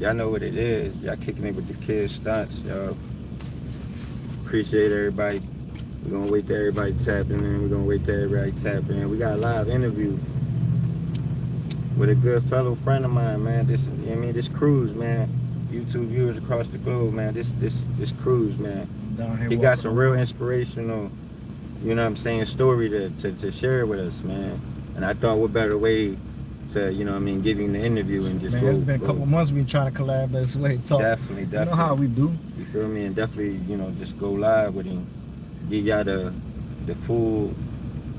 Y'all know what it is. Y'all kicking it with the kids stunts, yo. Appreciate everybody. We're gonna wait till everybody tapping in. We're gonna wait till everybody tapping in. We got a live interview with a good fellow friend of mine, man. This Cruz, man. YouTube viewers across the globe, man. This Cruz, man. He got some real inspirational, you know what I'm saying, story to share with us, man. And I thought what better way to, you know what I mean, give him the interview and just It's been a couple months we've been trying to collab this way. Talk. Definitely. You know how we do. You feel me? And definitely, you know, just go live with him. Give y'all the full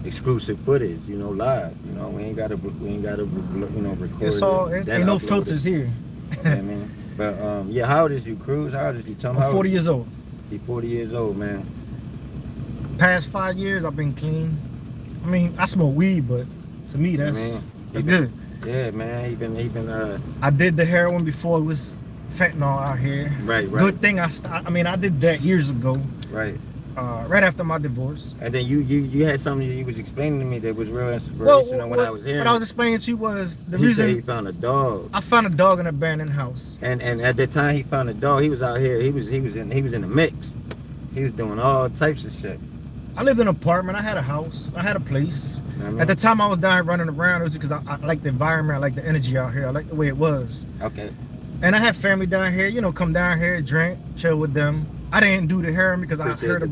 exclusive footage, you know, live. You know, we ain't gotta you know, record it's all, it. Ain't no filters here. Okay, man. But yeah, how old is you, Cruz? How old is you? Tell me. I'm 40 years old. He's 40 years old, man. Past 5 years, I've been clean. I mean, I smoke weed, but to me, that's good. Yeah, man. He been. I did the heroin before it was fentanyl out here. Right. Good thing I stopped. I mean, I did that years ago. Right. Right after my divorce. And then you had something you was explaining to me that was real inspirational when I was here. What I was explaining to you was the he reason said he found a dog. I found a dog in an abandoned house. And at that time he found a dog, he was out here. He was in the mix. He was doing all types of shit. I lived in an apartment. I had a house. I had a place. At the time I was down here running around, it was because I like the environment. I like the energy out here. I like the way it was. Okay. And I had family down here. You know, come down here, drink, chill with them. I didn't do the heroin because I heard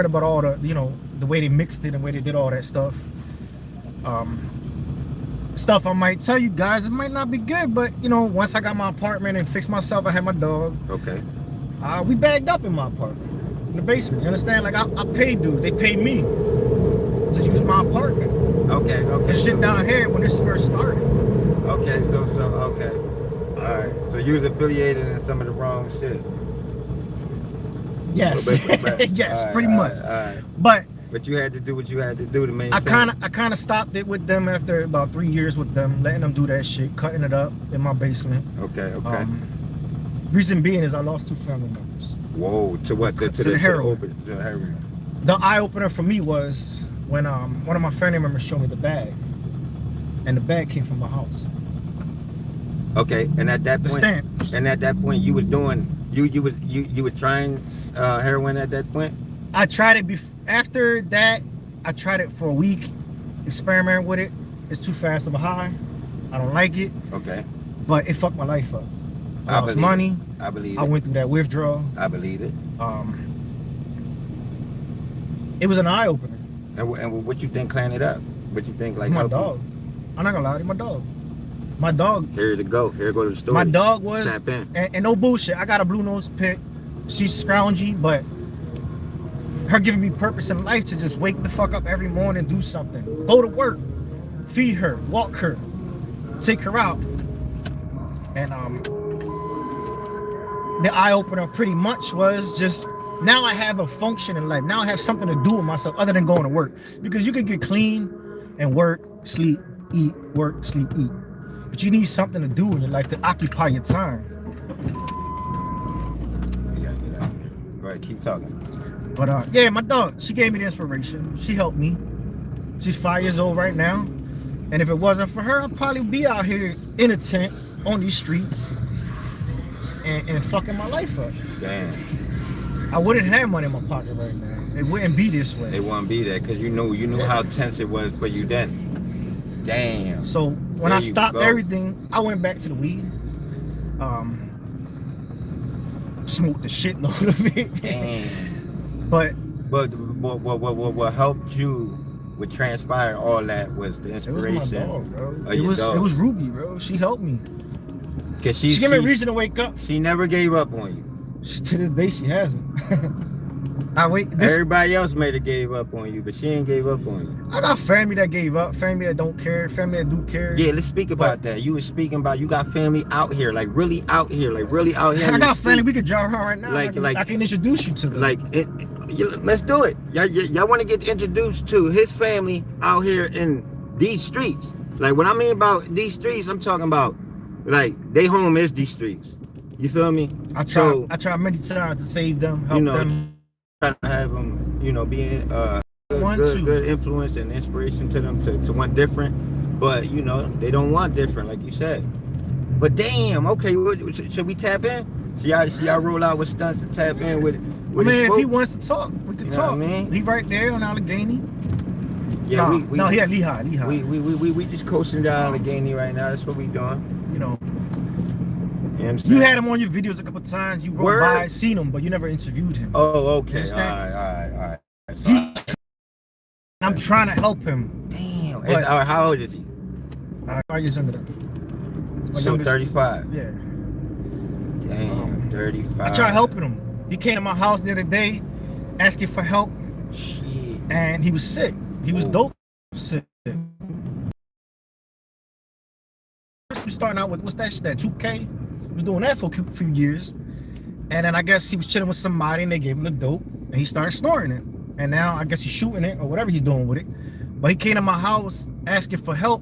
about all the, you know, the way they mixed it and the way they did all that stuff. Stuff I might tell you guys, it might not be good, but you know, once I got my apartment and fixed myself, I had my dog. Okay. We bagged up in my apartment, in the basement. You understand? Like I paid dude. They paid me to use my apartment. Okay. The shit down here when this first started. Okay. So okay. All right. So you was affiliated in some of the wrong shit. Yes, yes, right, pretty much. All right. But you had to do what you had to do to maintain. I kind of stopped it with them after about 3 years with them, letting them do that shit, cutting it up in my basement. Okay. Reason being is I lost 2 family members. Whoa, to what? To the heroin. To the heroin. The eye opener for me was when one of my family members showed me the bag, and the bag came from my house. Okay, and at that point, stamps. And at that point, you were doing you were trying heroin at that point. I tried it after that. I tried it for a week, experiment with it. It's too fast of a high. I don't like it. Okay. But it fucked my life up. I lost money. I believe it. I went through that withdrawal. I believe it. It was an eye opener. And what you think cleaned it up? What you think like? My dog. I'm not gonna lie to you, my dog. My dog. Here to go. Here go to the story. My dog was. Tap in. And no bullshit. I got a blue nose pit. She's scroungy, but her giving me purpose in life to just wake the fuck up every morning, do something, go to work, feed her, walk her, take her out. And the eye opener pretty much was just now I have a function in life. Now I have something to do with myself other than going to work, because you can get clean and work, sleep, eat, work, sleep, eat, but you need something to do in your life to occupy your time. Go ahead, keep talking. But yeah, my dog, she gave me the inspiration. She helped me. She's 5 years old right now. And if it wasn't for her, I'd probably be out here in a tent on these streets and fucking my life up. Damn. I wouldn't have money in my pocket right now. It wouldn't be this way. It wouldn't be that because you knew how tense it was for you then. Damn. So when I stopped everything, I went back to the weed. Smoked the shitload of it. Damn. But what helped you would transpire all that was the inspiration. It was my dog, bro. It was Ruby, bro. She helped me. Cause she gave me a reason to wake up. She never gave up on you. To this day, she hasn't. Everybody else may have gave up on you, but she ain't gave up on you. I got family that gave up, family that don't care, family that do care. Yeah, let's speak about that. You were speaking about you got family out here, like really out here, like really out here. I got family we could drive around right now. Like I can introduce you to them. Let's do it. Y'all want to get introduced to his family out here in these streets. Like what I mean about these streets, I'm talking about like they home is these streets. You feel me? I try many times to save them, help them. Try to have them, be good influence and inspiration to them to want different, but they don't want different, like you said. But damn, okay, should we tap in? Should y'all roll out with stunts to tap in with I mean, if he folks? wants to talk, we can You know talk. what I mean? He right there on Allegheny. Yeah, No, he at Lehigh. we just coasting down Allegheny right now. That's what we doing. You know, You know what I'm saying? you had him on your videos a couple times. You rode by, seen him, but you never interviewed him. Oh, okay. All understand? right. I'm trying to help him. Damn. But- How old is he? 5 years younger than me. My So youngest- 35. Yeah. Damn, 35. I tried helping him. He came to my house the other day, asking for help, Shit. and he was sick. He was Ooh. dope sick. He was starting out with, what's that shit, that 2K? He was doing that for a few years. And then I guess he was chilling with somebody and they gave him the dope and he started snoring it. And now I guess he's shooting it or whatever he's doing with it. But he came to my house asking for help.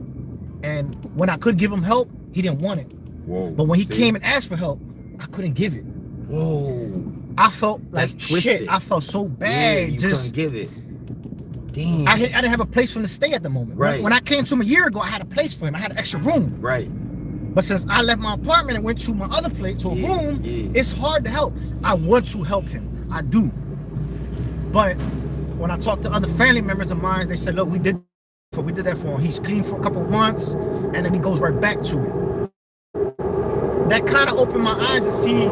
And when I could give him help, he didn't want it. Whoa. But when he came and asked for help, I couldn't give it. Whoa. I felt like That's twisted. shit. I felt so Yeah, bad. you Just couldn't give it. Damn. I didn't have a place for him to stay at the moment. Right. When I came to him a year ago, I had a place for him. I had an extra room. Right. But since I left my apartment and went to my other place, to a room, it's hard to help. I want to help him. I do. But when I talked to other family members of mine, they said, look, we did that for him. He's clean for a couple of months and then he goes right back to it. That kind of opened my eyes to see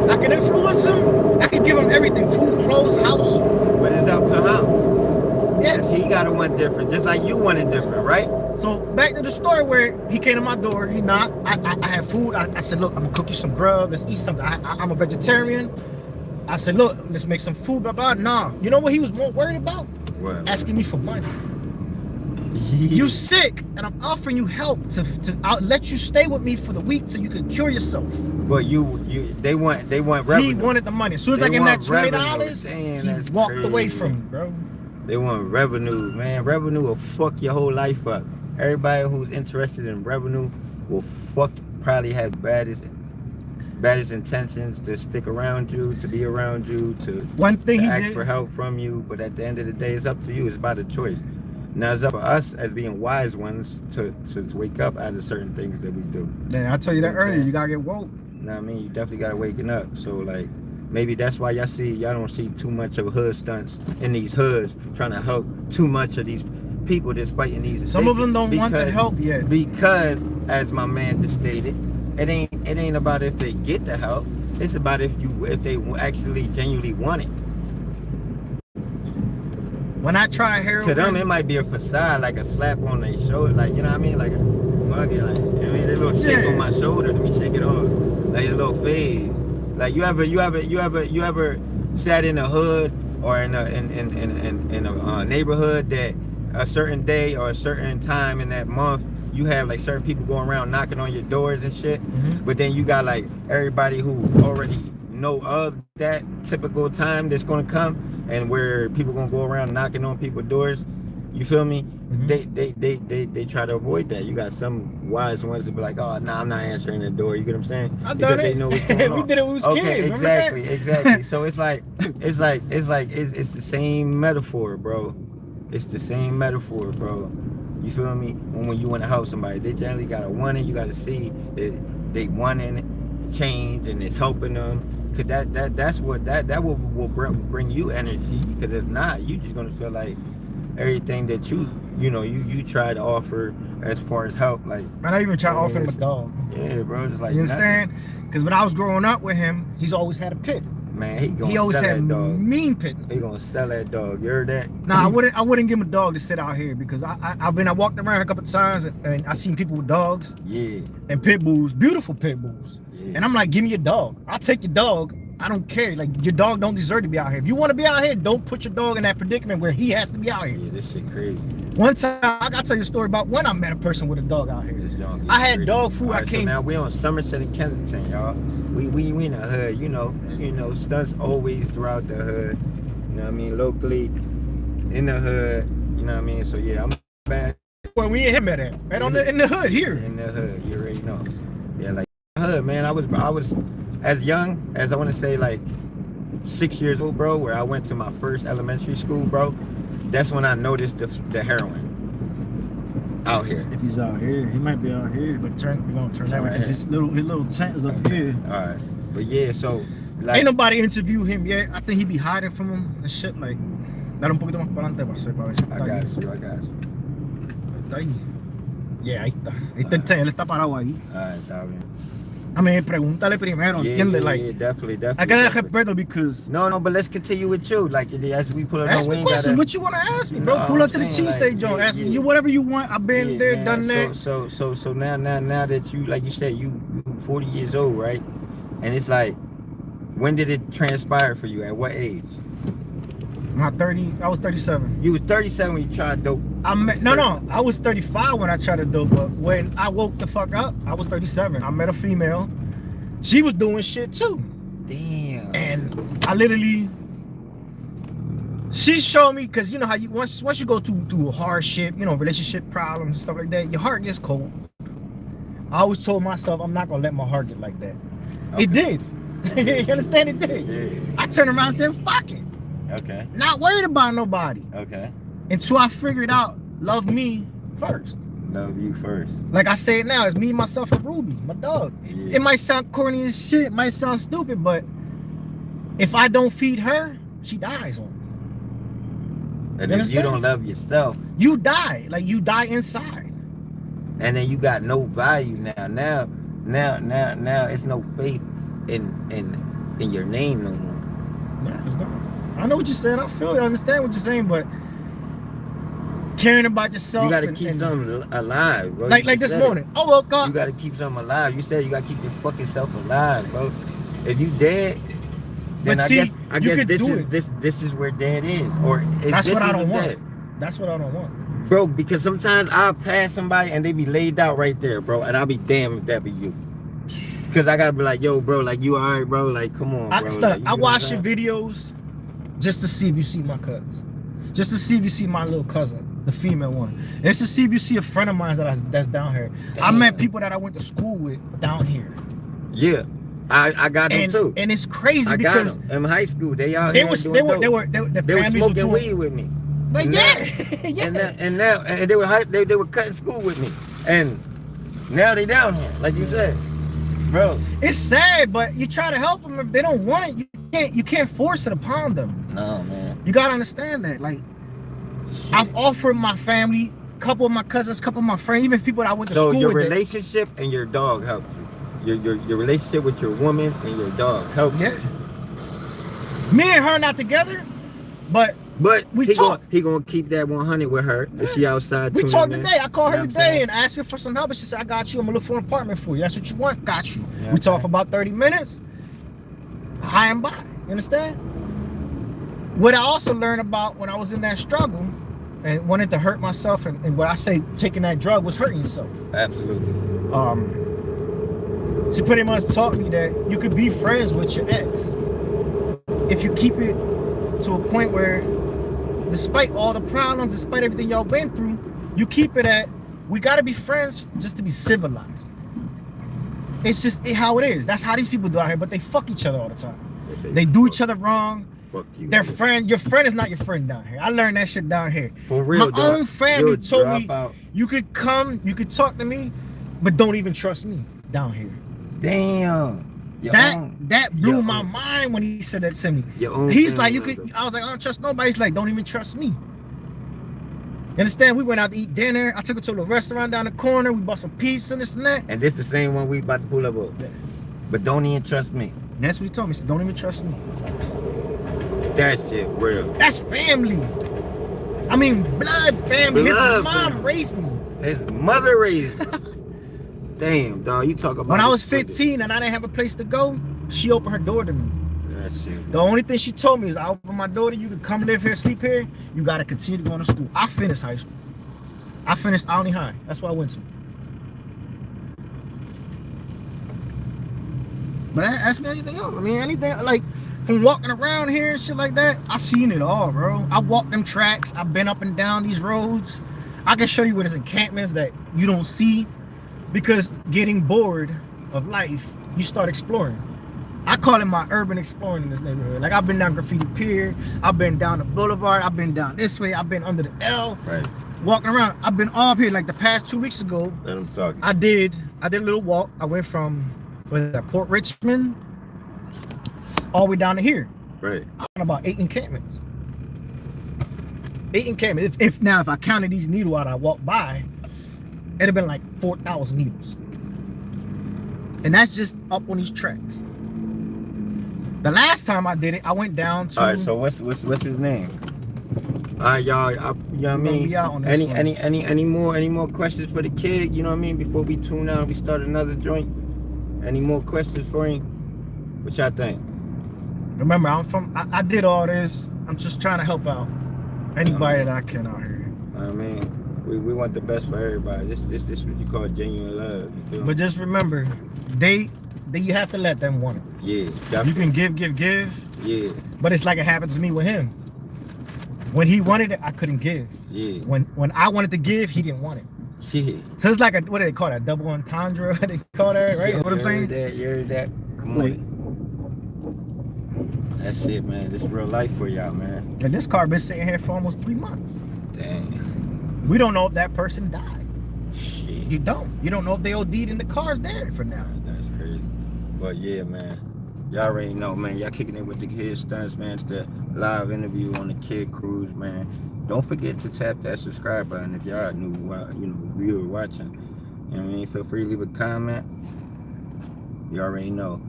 I can influence him. I can give him everything, food, clothes, house. But it's up to him. Yes. He got to want different, just like you wanted different, right? So back to the story where he came to my door, he knocked, I had food, I said, look, I'm gonna cook you some grub, let's eat something. I'm a vegetarian. I said, look, let's make some food, blah, blah. Nah, you know what he was more worried about? What? Asking me for money. You sick, and I'm offering you help I'll let you stay with me for the week till you can cure yourself. But they want revenue. He wanted the money. As soon as I gave him that $20, he walked away from me, bro. They want revenue, man. Revenue will fuck your whole life up. Everybody who's interested in revenue will probably has baddest intentions to stick around you, to be around you, to ask for help from you. But at the end of the day, it's up to you. It's about a choice. Now it's up to us as being wise ones to wake up out of certain things that we do. Yeah, I told you that earlier. You gotta get woke. You know what I mean? You definitely gotta waken up. So like, maybe that's why y'all don't see too much of hood stunts in these hoods trying to help too much of these people that's fighting these. Some of them don't want the help yet. Because, as my man just stated, it ain't about if they get the help. It's about if they actually genuinely want it. When I try heroin, to them it might be a facade, like a slap on their shoulder, like, you know what I mean, like a bucket, like, I mean, a little shake on my shoulder, let me shake it off, like a little phase. Like you ever sat in a hood or in a neighborhood that a certain day or a certain time in that month you have like certain people going around knocking on your doors and shit, but then you got like everybody who already know of that typical time that's gonna come and where people gonna go around knocking on people's doors. You feel me? They try to avoid that. You got some wise ones that be like, oh, nah, I'm not answering the door. You get what I'm saying? I done it. They know what's going on. We did it when we was kids. Exactly. So it's the same metaphor, bro. It's the same metaphor, bro. You feel me? When you want to help somebody, they generally gotta want it. You gotta see that they want it, change, and it's helping them. Cause that's what will bring you energy. Because if not, you just gonna feel like everything that you try to offer as far as help, like, man, I even try to offer him a dog. Yeah, bro, just like, you understand? Because when I was growing up with him, he's always had a pit. Man, he always sell had that dog. Mean pit. He gonna sell that dog. You heard that? Nah, I wouldn't give him a dog to sit out here because I walked around a couple of times and I seen people with dogs. Yeah. And pit bulls, beautiful pit bulls. Yeah. And I'm like, give me your dog. I'll take your dog. I don't care. Like, your dog don't deserve to be out here. If you want to be out here, don't put your dog in that predicament where he has to be out here. Yeah, this shit crazy. One time, I gotta tell you a story about when I met a person with a dog out here. I had dog food. Right, so now we on Somerset and Kensington, y'all. We in the hood, you know, stunts always throughout the hood. You know what I mean? Locally, in the hood. You know what I mean? So yeah, I'm back. Well, we and him met at, right in the hood here. In the hood, you already know. Yeah, like hood, man. I was as young as I want to say like 6 years old, bro. Where I went to my first elementary school, bro. That's when I noticed the heroin. Out here. If he's out here, he might be out here, but we're gonna turn that way because his little tent is up here. All right, but yeah, so like, ain't nobody interview him yet. I think he be hiding from him and shit. Like, dar un poquito más para adelante, para ver si I got you. Está ahí. Yeah, ahí está. Ahí está el tent, él está parado ahí. Alright, está bien. I mean, pregúntale primero, ¿entiendes? Like, yeah, definitely. I gotta respeto because. No, but let's continue with you. Like, as we pull up, ask me questions. What you want to ask me, bro? No, pull up to the I'm saying, cheesesteak like, joint. yeah, Ask me yeah. whatever you want. I've been there, man. done that. So now that you, like you said, you 40 years old, right? And it's like, when did it transpire for you? At what age? I was 37. You was 37 when you tried dope. No, I was 35 when I tried to dope, but when I woke the fuck up, I was 37. I met a female. She was doing shit too. Damn. And I literally, she showed me, because you know how you once you go through hardship, you know, relationship problems and stuff like that, your heart gets cold. I always told myself I'm not gonna let my heart get like that. Okay. It did. You understand? It did. Yeah. I turned around and said, fuck it. Okay. Not worried about nobody. Okay. Until I figured out, love me first. Love you first. Like I say it now, it's me, myself, and Ruby, my dog. Yeah. It might sound corny as shit, it might sound stupid, but if I don't feed her, she dies on me. And if you don't love yourself, you die. Like, you die inside. And then you got no value now. Now it's no faith in your name no more. Yeah, it's not. I know what you're saying. I feel you. I understand what you're saying, but caring about yourself. You got to keep something alive, bro. Like this morning. Oh, well, God. You got to keep something alive. You said you got to keep your fucking self alive, bro. If you dead, then I guess this is where dead is. Or that's what I don't want. That's what I don't want. Bro, because sometimes I'll pass somebody and they be laid out right there, bro. And I'll be damned if that be you. Because I got to be like, yo, bro, like, you all right, bro? Like, come on, bro. Like, I watch your videos just to see if you see my cousins. Just to see if you see my little cousin, the female one. And it's to see if you see a friend of mine that's down here. Damn. I met people that I went to school with down here. Yeah. I got them too. And it's crazy because I got them in high school. They were smoking weed with me. But and yeah. And they were cutting school with me. And now they down here, like you said. Bro, it's sad, but you try to help them. If they don't want it, you can't force it upon them. No, man. You gotta understand that. Like, shit. I've offered my family, a couple of my cousins, a couple of my friends, even people that I went to school with. So your relationship and your dog helped you. Your relationship with your woman and your dog helped you. Yeah. Me and her not together, but he gonna keep that 100 with her if she outside. We talked today. I called her today and asked her for some help. And she said, I got you. I'm gonna look for an apartment for you. That's what you want? Got you. Yeah, we talked for about 30 minutes. High and by. You understand? What I also learned about when I was in that struggle and wanted to hurt myself, and what I say taking that drug was hurting yourself. Absolutely. She pretty much taught me that you could be friends with your ex if you keep it to a point where, despite all the problems, despite everything y'all went through, you keep it at, we gotta be friends just to be civilized. It's just how it is. That's how these people do out here, but they fuck each other all the time. They do each other wrong. Fuck you. Their friend, your friend is not your friend down here. I learned that shit down here. For real, my own family told me, out. You could come, you could talk to me, but don't even trust me down here. Damn. That blew my mind when he said that to me. He's like, I was like, I don't trust nobody. He's like, don't even trust me. You understand? We went out to eat dinner. I took her to a restaurant down the corner. We bought some pizza and this and that. And this the same one we about to pull up on. Yeah. But don't even trust me. That's what he told me. He said, don't even trust me. That shit real. That's family. I mean, blood family. His mom raised me. His mother raised me. Damn, dog, you talk about. When I was 15 and I didn't have a place to go, she opened her door to me. That shit. The only thing she told me is, I open my door to you, can come live here, sleep here. You gotta continue to go to school. I finished high school. I finished Alney High. That's what I went to. But ask me anything else. I mean, anything like from walking around here and shit like that. I seen it all, bro. I walked them tracks. I've been up and down these roads. I can show you where there's encampments that you don't see. Because getting bored of life, you start exploring. I call it my urban exploring in this neighborhood. Like, I've been down Graffiti Pier, I've been down the Boulevard, I've been down this way, I've been under the L. Right. walking around. I've been all up here like the past 2 weeks ago. Let them talk. I did a little walk. I went from Port Richmond all the way down to here. Right. I'm on about 8 encampments. 8 encampments. If I counted these needles out I walked by, it'd have been like 4,000 needles. And that's just up on these tracks. The last time I did it, I went down to. All right. So what's his name? All right, y'all. You know what I mean? Any more questions for the kid? You know what I mean? Before we tune out, we start another joint. Any more questions for him? What y'all think? Remember, I did all this. I'm just trying to help out anybody that I can out here. I mean, we want the best for everybody. This what you call genuine love. You feel? But just remember, you have to let them want it. Yeah, definitely. You can give. Yeah. But it's like it happened to me with him. When he wanted it, I couldn't give. Yeah. When I wanted to give, he didn't want it. Yeah. So it's like what do they call that? Double entendre? What they call that, right? Yeah, what I'm saying? You heard that? Come on. That's it, man. This is real life for y'all, man. And this car been sitting here for almost 3 months. Damn. We don't know if that person died. Shit. You don't know if they OD'd and the car's there for now. That's crazy. But yeah, man. Y'all already know, man. Y'all kicking it with the Kid Stunts, man. It's the live interview on the Kid Cruise, man. Don't forget to tap that subscribe button if y'all new, viewer watching. You know what I mean? Feel free to leave a comment. You already know.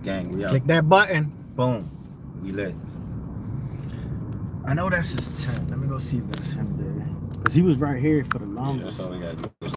Gang, we out. Click that button. Boom. We lit. I know that's his 10. Let me go see if that's him there. Because he was right here for the longest. Yeah, that's all we gotta do.